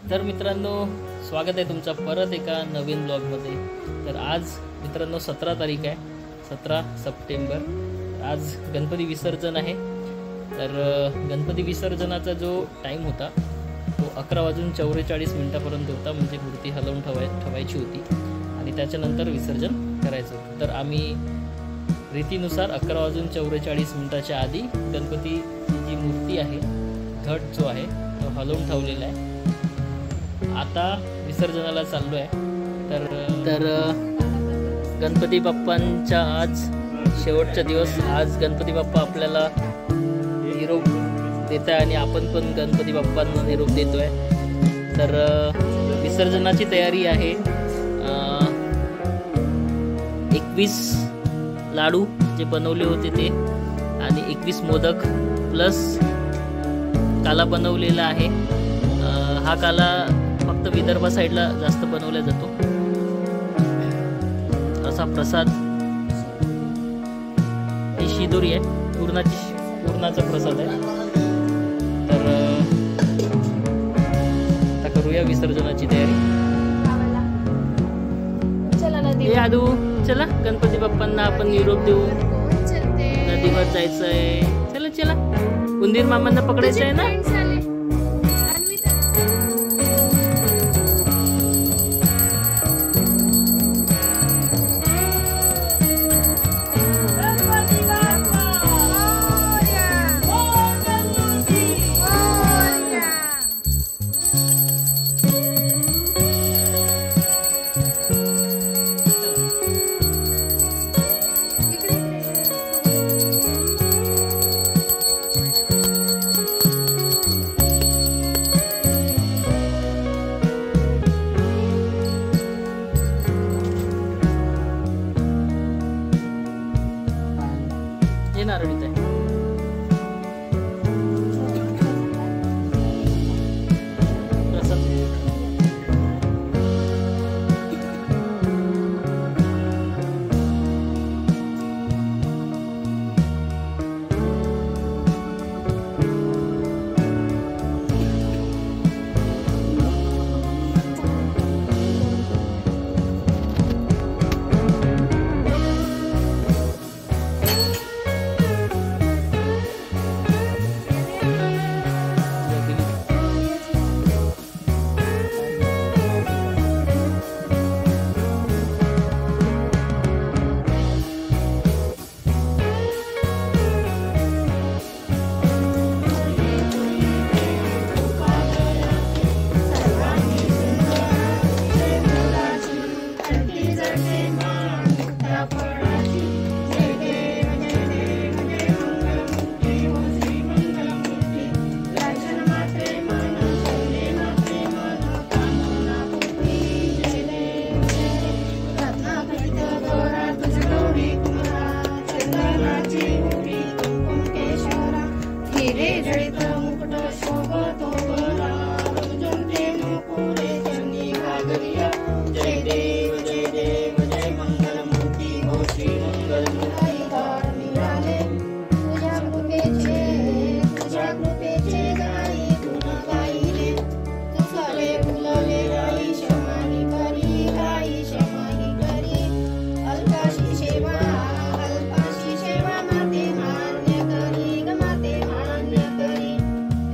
तर मित्रांनो, स्वागत आहे तुमचं परत एका नवीन ब्लॉगमध्ये। तर आज मित्रांनो 17 तारीख आहे, 17 सप्टेंबर। आज गणपती विसर्जन आहे। तर गणपती विसर्जनाचा जो टाईम होता तो 11:44 होता, म्हणजे मूर्ती हलवून ठेवायची होती आणि त्याच्यानंतर विसर्जन करायचं होतं। तर आम्ही रीतीनुसार 11:44 आधी गणपतीची जी मूर्ती आहे, घट जो आहे तो हलवून ठेवलेला आहे। आता विसर्जनाला चाललो आहे। तर गणपती बाप्पांचा आज शेवटचा दिवस। आज गणपती बाप्पा आपल्याला निरोप देत आहे आणि आपण पण गणपती बाप्पांना निरोप देतोय। तर विसर्जनाची तयारी आहे। 21 लाडू जे बनवले होते ते आणि 21 मोदक प्लस काला बनवलेला आहे। हा काला फक्त विदर्भ साईडला जास्त बनवला जातो। असा प्रसाद ही शिदोरी आहे, पूर्णाचा प्रसाद आहे। तर आता करूया विसर्जनाची तयारी। हे आदू चला, गणपती बाप्पांना आपण निरोप देऊ। नदीवर जायचं आहे, चला चला। उंदीर मामांना पकडायचं आहे ना। नारळीत आहे।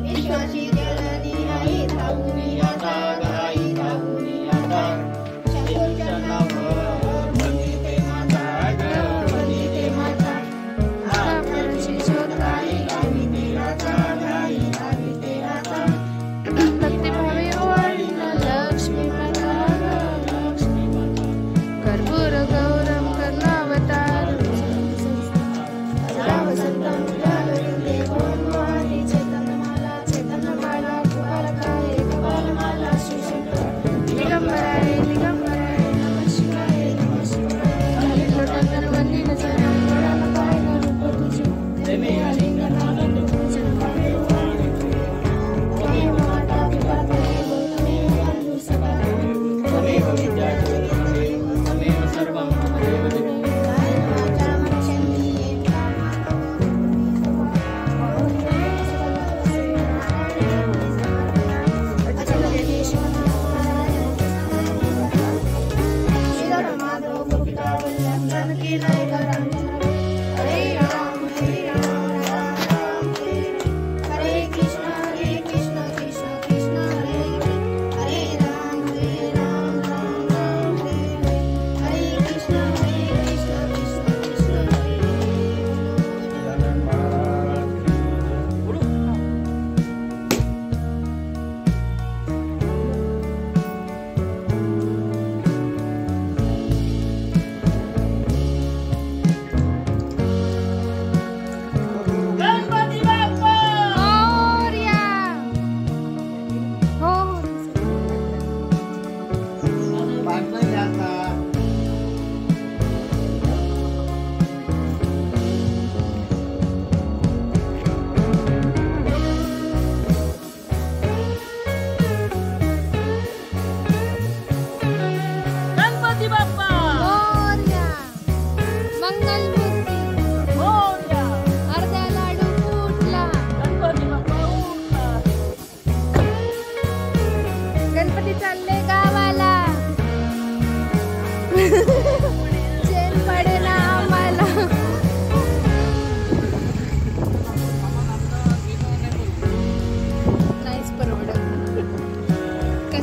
विश्वासी जलनी आई धावून आता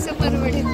कसं परवडेल.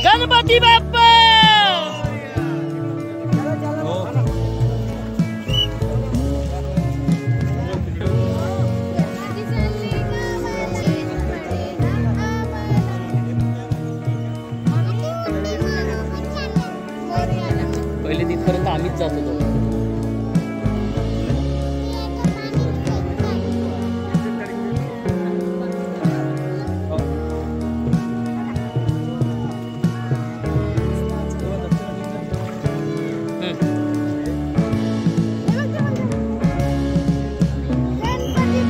गणपती बाप्पा पहिले तिथपर्यंत आम्हीच जात होतो.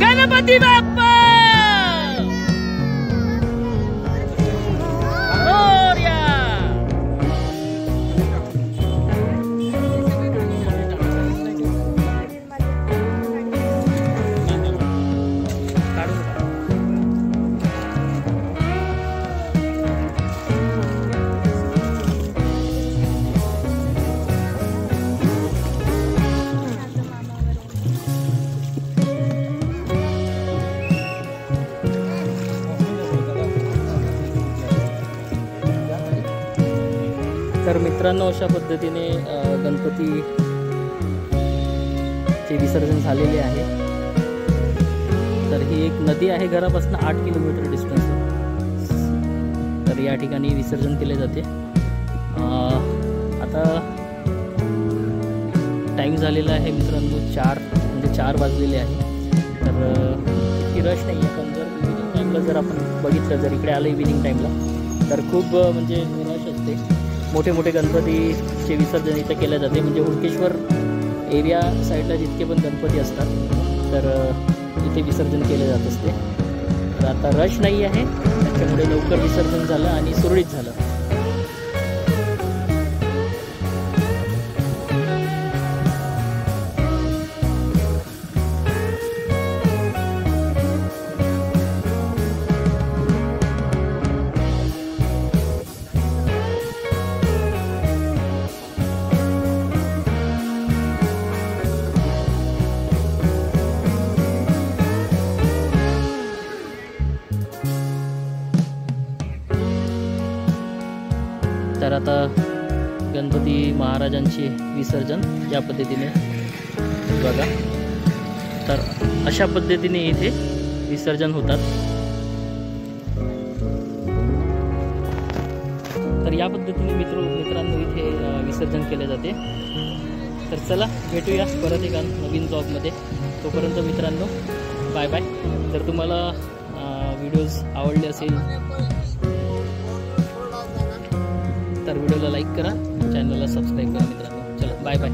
गणपती बाप्पा मोरया. मित्रांनो, अशा पद्धतीने गणपतीचे विसर्जन झालेले आहे. तर ही एक नदी आहे, घरापासून 8 किलोमीटर डिस्टन्स. तर या ठिकाणी विसर्जन केले जाते. आता टाईम झालेला आहे मित्रांनो 4, म्हणजे 4 वाजलेले आहे. तर इतकी रश नाही आहे, पण जर इव्हिनिंग टाईमला जर आपण बघितलं, जर इकडे आलं इव्हिनिंग टाईमला, तर खूप म्हणजे रश असते. मोठे मोठे गणपतीचे विसर्जन इथं केले जाते. म्हणजे हुडकेश्वर एरिया साईडला जितके पण गणपती असतात, तर इथे विसर्जन केले जात असते. तर आता रश नाही आहे, त्याच्यामुळे लवकर विसर्जन झालं आणि सुरळीत झालं. तर आता गणपती महाराजांचे विसर्जन या पद्धतीने बघा. तर अशा पद्धतीने इथे विसर्जन होतात. तर या पद्धतीने मित्रांनो इथे विसर्जन केले जाते. तर चला भेटूया परत एका नवीन ब्लॉगमध्ये. तोपर्यंत मित्रांनो बाय बाय. जर तुम्हाला व्हिडिओज आवडले असेल तर व्हिडिओला लाईक करा, चॅनलला सबस्क्राईब करा मित्रांनो. चला बाय बाय.